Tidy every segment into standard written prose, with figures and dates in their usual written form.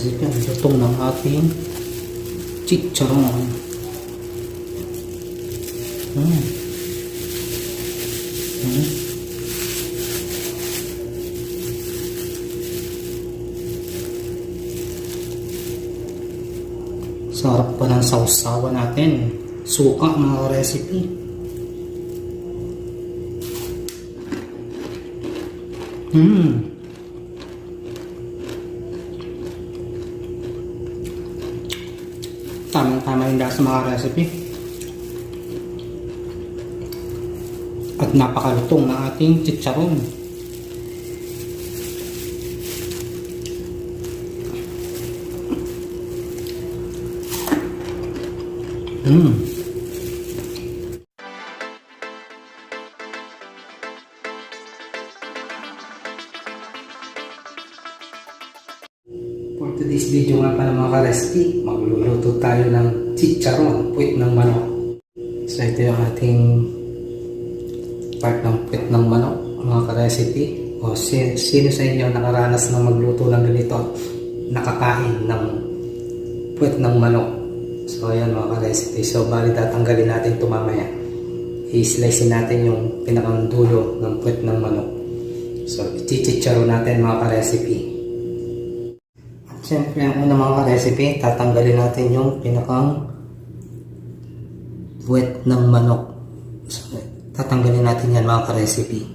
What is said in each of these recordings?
recipe, ang lutong ng ating chicharon. Sarap pa ng sausawan natin. Suka mga recipe. Tamang-tama yung lasa mga recipe. At napakalutong ng ating chicharon. For today's video nga pala mga ka-recipe, magluluto tayo ng chicharon, puwit ng manok. So ito yung ating part ng puwit ng manok mga ka-recipe. O sino sa inyo nakaranas na magluto ng ganito at nakakain ng puwit ng manok? So ayan mga ka-recipe, so bali tatanggalin natin ito mamaya. I-slice natin yung pinakang dulo ng puwit ng manok. So i-chicharon natin mga ka-recipe. Siyempre, ang unang mga recipe, tatanggalin natin yung pinakang puwet ng manok. So, tatanggalin natin yan mga ka-recipe.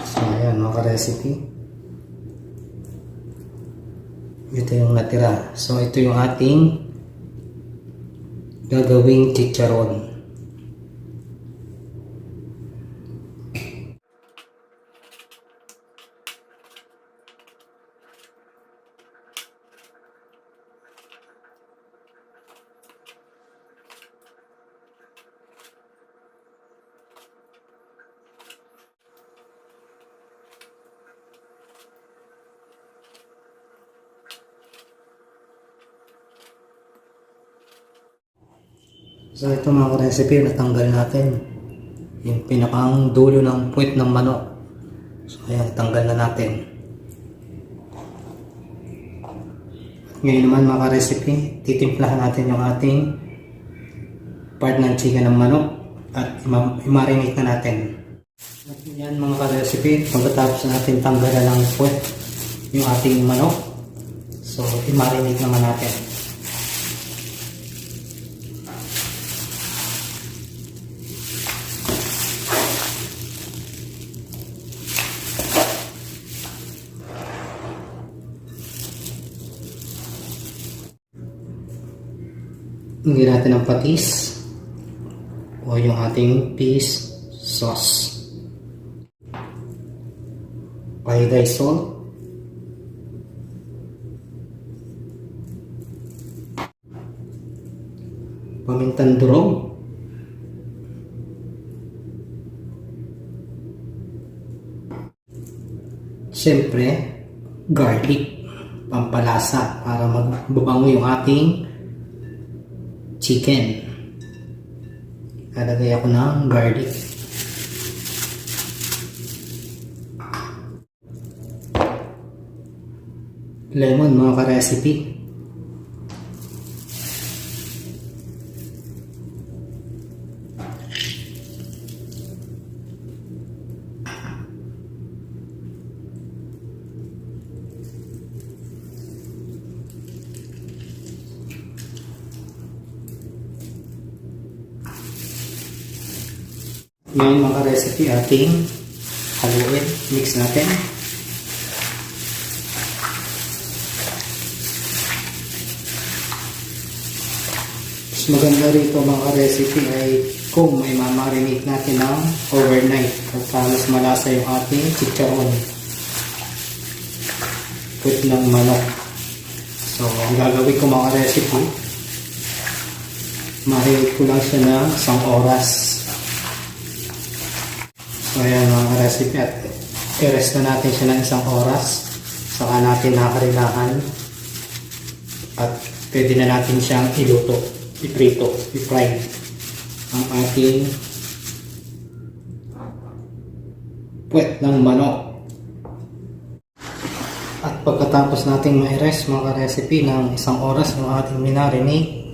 So, ayan mga ka-recipe. Ito yung natira. So, ito yung ating gagawing chicharon. So ito mga recipe, natanggal natin yung pinakang dulo ng puwit ng manok. So ayan, natanggal na natin. Ngayon naman mga recipe, titimplahan natin yung ating part ng chicken ng manok at i-marinate na natin. At yan mga recipe, pagkatapos natin tanggalan ng puwit yung ating manok, so i-marinate naman natin. Hindi natin ang patis o yung ating fish sauce, iodized salt, pamintang durog, siyempre garlic, pampalasa para magbabango yung ating chicken. Lalagay ako ng garlic. Lemon mga ka-recipe. Ngayon mga recipe, ating haluin, mix natin. Mas maganda rito mga recipe ay kung may mamarinate natin ng overnight at mas malasa yung ating chicharon, puwit ng manok. So ang gagawin ko mga recipe, marinate ko lang siya ng 1 oras. So ayan mga recipe, at i-rest na natin siya ng 1 oras, saka natin nakakarilahan at pwede na natin siyang iluto, i-prito, i-fry ang ating puwet ng manok. At pagkatapos natin ma-rest mga recipe ng 1 oras ng ating minarinate,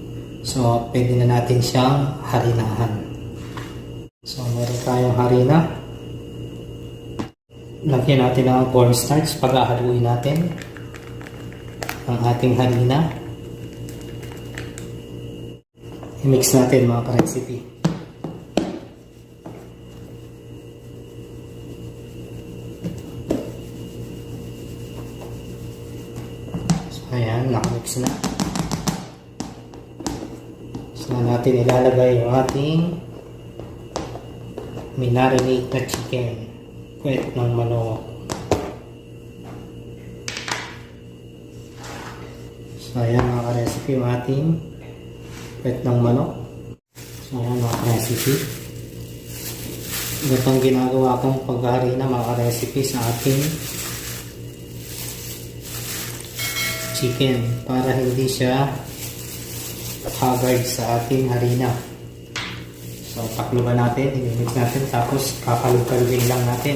so pwede na natin siyang harinahan. So meron tayong harina. Lagyan natin ng cornstarch, pag-ahaluin natin ang ating harina. I-mix natin mga ka-recipe. So ayan, nakamix na. So natin ilalagay yung ating minarinate na chicken, puwet ng manok. So ayan mga ka-recipe yung ating puwet ng manok. So ayan mga ka-recipe. Ito ang ginagawa kong pagharina mga ka-recipe sa ating chicken para hindi siya haggard sa ating harina. So takluban natin, i-mix natin, tapos kakalug-kalugin lang natin.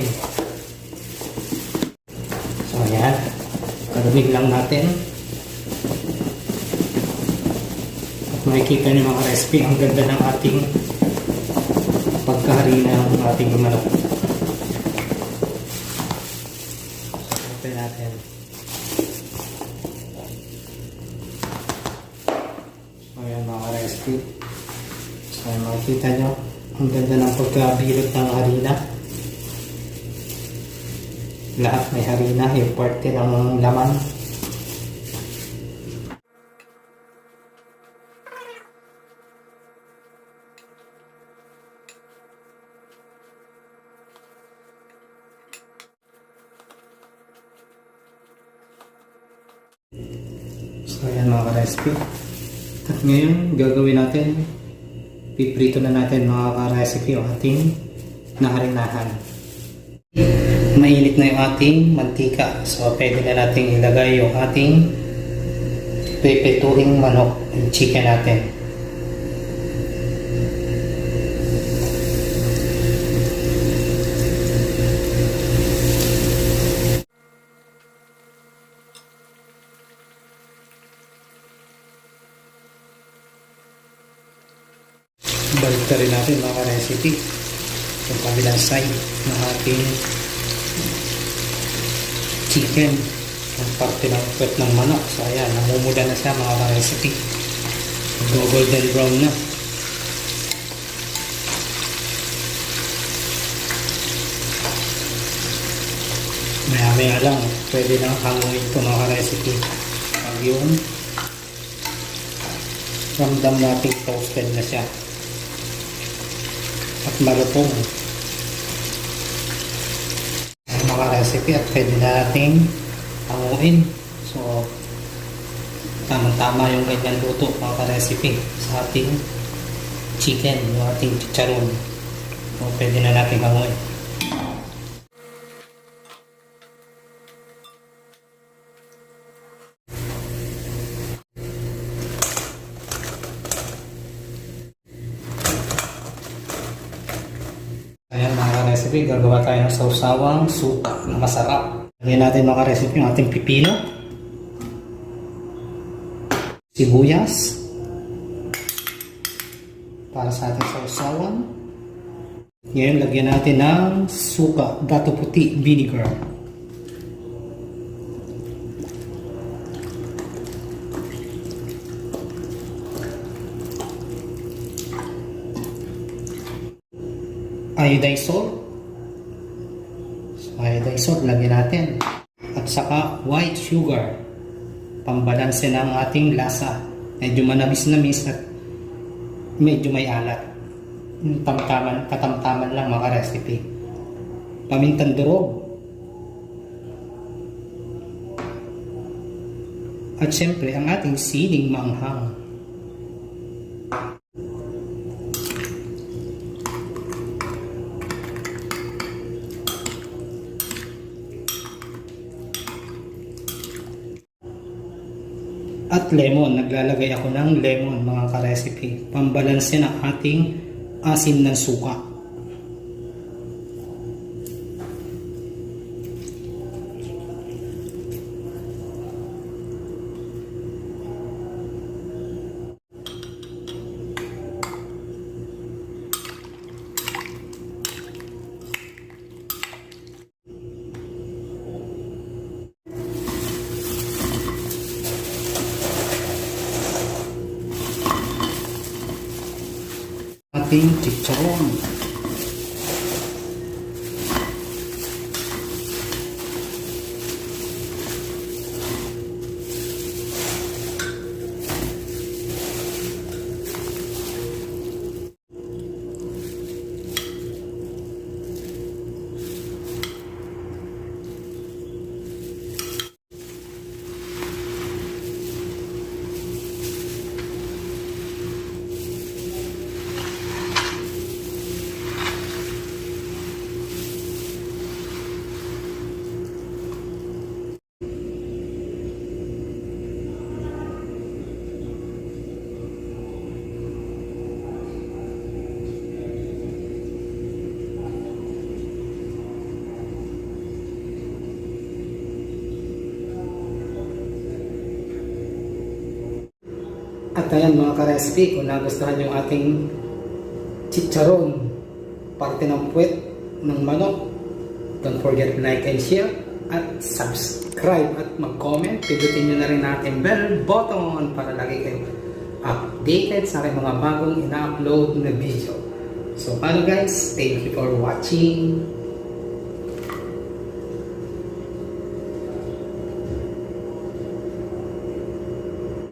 So ayan, kalugin lang natin. At makikita niyo mga recipe, ang ganda ng ating pagkaharina ng ating manok. So open natin. So ayan mga recipe. So makikita nyo, ang ganda ng pagkabilot ng harina. Lahat may harina, yung parte ng laman. So ayan mga ka-recipe. At ngayon, gagawin natin, piprito na natin mga ka-recipe yung ating naharinahan. Mainit na yung ating mantika. So pwede na natin ilagay yung ating piprituhing manok, yung chicken natin. Balik rin natin mga recipe yung kabilang side ng ating chicken, ang parte ng puwet ng manok. So ayan, namumula na siya mga recipe, golden brown na. Maya maya lang pwede nang hanguin ito mga recipe pag yung ramdam natin toasted na siya at malutong ang mga recipe, at pwede nating hanguin. So tamang-tama yung ganyan luto mga recipe sa ating chicken, yung ating chicharon. So pwede na natin hanguin. Ayan mga recipe, gagawa tayo ng sausawang suka na masarap. Lagyan natin mga recipe yung ating pipino, sibuyas para sa ating sausawan. Ngayon lagyan natin ng suka, dato puti, vinegar. Iodized salt. So, iodized salt lagyan natin. At saka white sugar, pambalanse ng ating lasa. Medyo manamis-namis at medyo may alat. Katamtaman lang mga recipe. Pamintang durog. At syempre ang ating siling maanghang. At lemon, naglalagay ako ng lemon mga ka-recipe, pambalanse ng ating asim ng suka. ating chicharon. At ayan mga ka-recipe, kung nagustuhan yung ating chicharon, parte ng puwet ng manok, don't forget like and share at subscribe at mag-comment. Pindutin nyo na rin natin bell button para lagi kayo updated sa aking mga bagong ina-upload na video. So paano guys, thank you for watching.